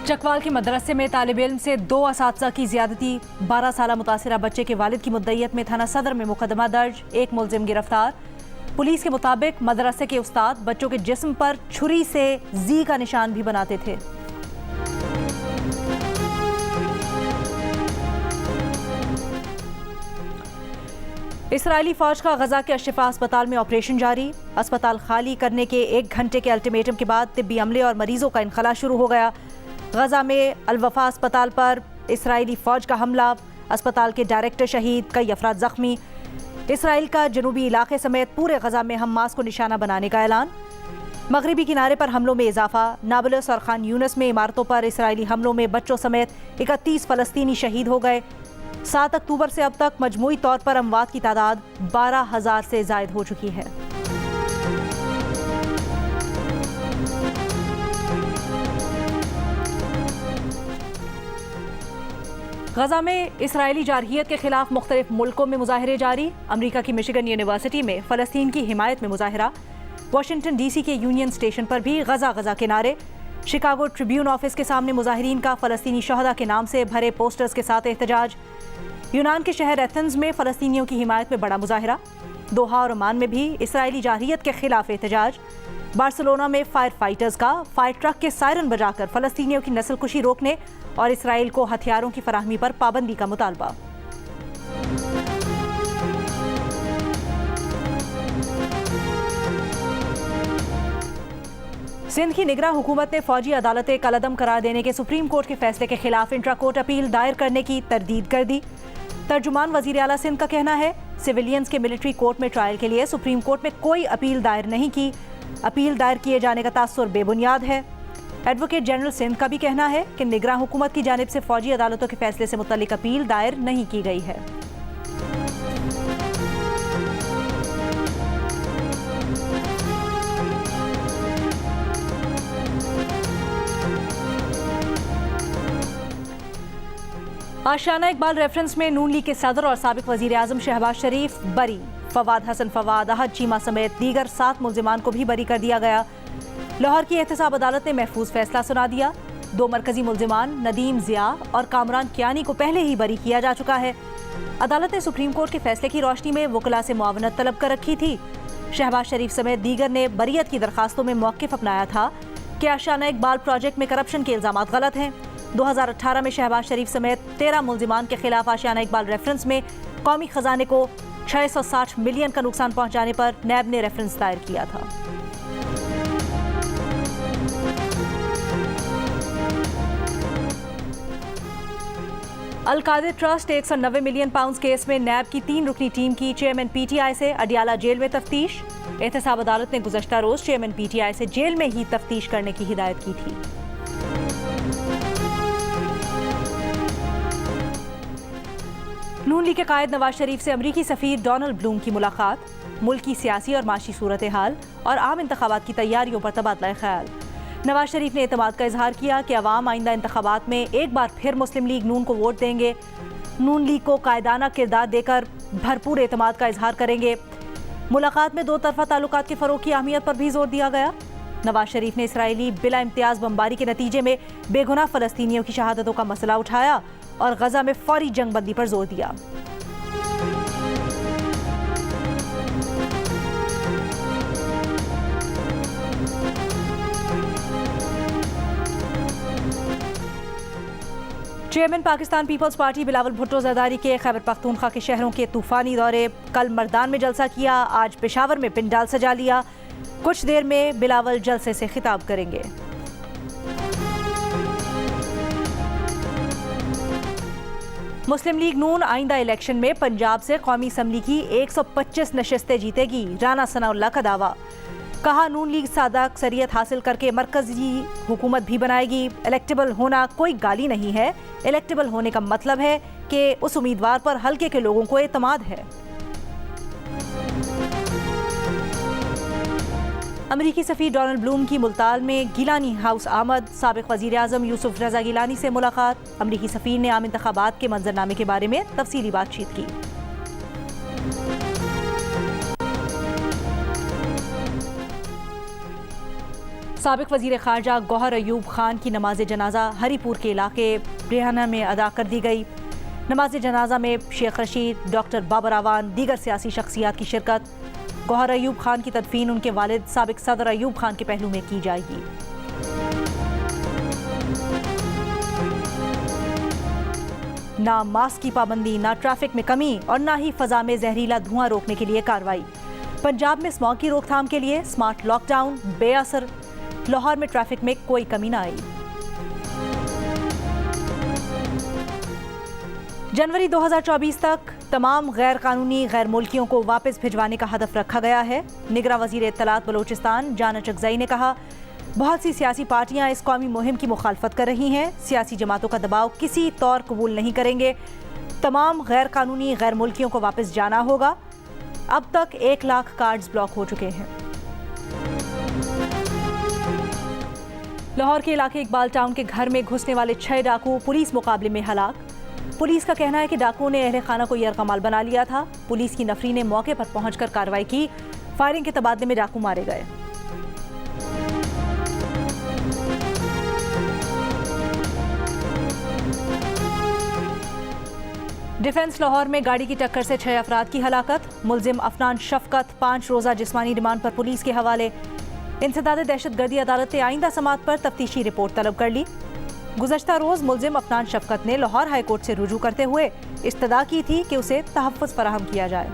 चकवाल के मदरसे में तालिब इल्म से 2 असातिज़ा की ज़्यादती, 12 साला मुतासिरा बच्चे के वालिद की मुद्दईयत में थाना सदर में मुकदमा दर्ज, 1 मुलजिम गिरफ्तार। पुलिस के मुताबिक मदरसे के उस्ताद बच्चों के जिस्म पर छुरी से जी का निशान भी बनाते थे। इसराइली फौज का गजा के अशफा अस्पताल में ऑपरेशन जारी। अस्पताल खाली करने के 1 घंटे के अल्टीमेटम के बाद तिब्बी अमले और मरीजों का इनखला शुरू हो गया। गजा में अल-वफा अस्पताल पर इसराइली फौज का हमला, अस्पताल के डायरेक्टर शहीद, कई अफराद जख्मी। इसराइल का जनूबी इलाके समेत पूरे गजा में हमास को निशाना बनाने का ऐलान। मगरबी किनारे पर हमलों में इजाफा, नाबलस और खान यूनिस में इमारतों पर इसराइली हमलों में बच्चों समेत 31 फलस्तीनी शहीद हो गए। 7 अक्टूबर से अब तक मजमूई तौर पर अमवात की तादाद 12,000 से जायद हो चुकी है। गजा में इसराइली जारहियत के खिलाफ मुख्तलिफ मुल्कों में मुजाहरे जारी। अमरीका की मिशिगन यूनिवर्सिटी में फ़लस्तीन की हिमायत में मुजाहरा। वाशिंगटन DC के यूनियन स्टेशन पर भी गजा के नारे। शिकागो ट्रिब्यून ऑफिस के सामने मुजाहिरीन का फ़लस्तीनी शहदा के नाम से भरे पोस्टर्स के साथ एहतजाज। यूनान के शहर एथेंस में फ़लस्तीनियों की हिमायत में बड़ा मुजाहरा। दोहा और ओमान में भी इसराइली जारहियत के खिलाफ एहतजाज। बार्सिलोना में फायर फाइटर्स का फायर ट्रक के सायरन बजाकर फ़लस्तीनियों की नस्लकुशी रोकने और इसराइल को हथियारों की फराहमी पर पाबंदी का मुतालबा। सिंध की निगरान हुकूमत ने फौजी अदालतें कलअदम करार देने के सुप्रीम कोर्ट के फैसले के खिलाफ इंट्रा कोर्ट अपील दायर करने की तरदीद कर दी। तर्जुमान वजीर आला सिंध का कहना है, सिविलियंस के मिलिट्री कोर्ट में ट्रायल के लिए सुप्रीम कोर्ट में कोई अपील दायर नहीं की। अपील दायर किए जाने का तासुर बेबुनियाद है। एडवोकेट जनरल सिंध का भी कहना है कि निगरान हुकूमत की जानिब से फौजी अदालतों के फैसले से मुतल्लिक अपील दायर नहीं की गई है। आशियाना इकबाल रेफरेंस में नून लीग के सदर और साबिक वजीर आजम शहबाज शरीफ बरी। फवाद हसन फवाद, अहद चीमा समेत दीगर 7 मुल्जिमान को भी बरी कर दिया गया। लाहौर की एहतसाब अदालत ने महफूज फैसला सुना दिया। 2 मरकजी मुल्जिमान नदीम जिया और कामरान कियानी को पहले ही बरी किया जा चुका है। अदालत ने सुप्रीम कोर्ट के फैसले की रोशनी में वकला से मुआवनत तलब कर रखी थी। शहबाज शरीफ समेत दीगर ने बरीयत की दरखास्तों में मौक़िफ़ अपनाया था कि आशियाना इकबाल प्रोजेक्ट में करप्शन के इल्ज़ाम गलत हैं। 2018 में शहबाज शरीफ समेत 13 मुल्जिमान के खिलाफ आशियाना इकबाल रेफरेंस में कौमी खजाने को 660 मिलियन का नुकसान पहुंचाने पर नैब ने रेफरेंस दायर किया था। Al-Qadir trust 190 million pound case में नैब की 3 रुकनी टीम की चेयरमैन PTI से अडियाला जेल में तफ्तीश। एहतसाब अदालत ने गुज़श्ता रोज चेयरमैन PTI से जेल में ही तफ्तीश करने की हिदायत की थी। नून लीग के कायद नवाज शरीफ से अमरीकी सफीर डोनाल्ड ब्लूम की मुलाकात। मुल्क की सियासी और माशी सूरत हाल और आम इंतखाबात की तैयारियों पर तबादला ख्याल। नवाज शरीफ ने एतमाद का इजहार किया कि अवाम आइंदा इंतखाबात में एक बार फिर मुस्लिम लीग नून को वोट देंगे। नून लीग को कायदाना किरदार देकर भरपूर एतमाद का इजहार करेंगे। मुलाकात में 2 तरफा ताल्लुकात के फ़रोग़ की अहमियत पर भी जोर दिया गया। नवाज शरीफ ने इसराइली बिला इम्तियाज़ बमबारी के नतीजे में बेगुनाह फ़लस्तीनियों की शहादतों का मसला उठाया और गजा में फौरी जंगबंदी पर जोर दिया। Chairman Pakistan Peoples Party Bilawal Bhutto Zardari के खैबर पख्तूनख्वा के शहरों के तूफानी दौरे। कल मर्दान में जलसा किया, आज पेशावर में पिंडाल सजा लिया। कुछ देर में बिलावल जलसे से खिताब करेंगे। मुस्लिम लीग नून आइंदा इलेक्शन में पंजाब से कौमी असम्बली की 125 नशस्तें जीतेगी, राना सनाउल्लाह का दावा। कहा, नून लीग सादा अक्सरियत हासिल करके मरकजी हुकूमत भी बनाएगी। इलेक्टेबल होना कोई गाली नहीं है, इलेक्टेबल होने का मतलब है कि उस उम्मीदवार पर हल्के के लोगों को एतमाद है। अमरीकी सफ़ीर डोनाल्ड ब्लूम की मुल्तान में गिलानी हाउस आमद। साबिक वज़ीर आज़म यूसुफ रज़ा गिलानी से मुलाकात। अमरीकी सफ़ीर ने आम इंतखाबात के मंजरनामे के बारे में तफसीली बातचीत की। साबिक वजीर खारजा गौहर अयूब खान की नमाज जनाजा हरीपुर के इलाके रेहाना में अदा कर दी गई। नमाज जनाजा में शेख रशीद, डॉक्टर बाबर आवान, दीगर सियासी शख्सियात की शिरकत। गौहर अयूब खान की तदफीन उनके वालिद साबिक सदर अयूब खान के पहलू में की जाएगी। ना मास्क की पाबंदी, ना ट्रैफिक में कमी और ना ही फजा में जहरीला धुआं रोकने के लिए कार्रवाई। पंजाब में स्मॉग की रोकथाम के लिए स्मार्ट लॉकडाउन बेअसर। लाहौर में ट्रैफिक में कोई कमी ना आई। जनवरी 2024 तक तमाम गैर कानूनी गैर मुल्कियों को वापस भिजवाने का हदफ रखा गया है। निगरा वजीर इत्तलात बलोचिस्तान जाना चकजई ने कहा, बहुत सी सियासी पार्टियां इस कौमी मुहिम की मुखालफत कर रही हैं। सियासी जमातों का दबाव किसी तौर कबूल नहीं करेंगे। तमाम गैर कानूनी गैर मुल्कियों को वापस जाना होगा। अब तक 1 लाख कार्ड्स ब्लॉक हो चुके हैं। लाहौर के इलाके इकबाल टाउन के घर में घुसने वाले 6 डाकू पुलिस मुकाबले में हलाक। पुलिस का कहना है कि डाकुओं ने अहले खाना को यरगमाल बना लिया था। पुलिस की नफरी ने मौके पर पहुंचकर कार्रवाई की। फायरिंग के तबादले में डाकू मारे गए। डिफेंस लाहौर में गाड़ी की टक्कर से 6 अफराद की हलाकत। मुलजिम अफनान शफकत 5 रोज़ा जिस्मानी रिमांड पर पुलिस के हवाले। इंसदाद दहशतगर्दी अदालत ने आइंदा समात पर तफ्तीशी रिपोर्ट तलब कर ली। गुज़श्ता रोज़ मुलजिम अफनान शफकत ने लाहौर हाई कोर्ट से रुजू करते हुए इस्तदा की थी कि उसे तहफ़्फ़ुज़ फराहम किया जाए।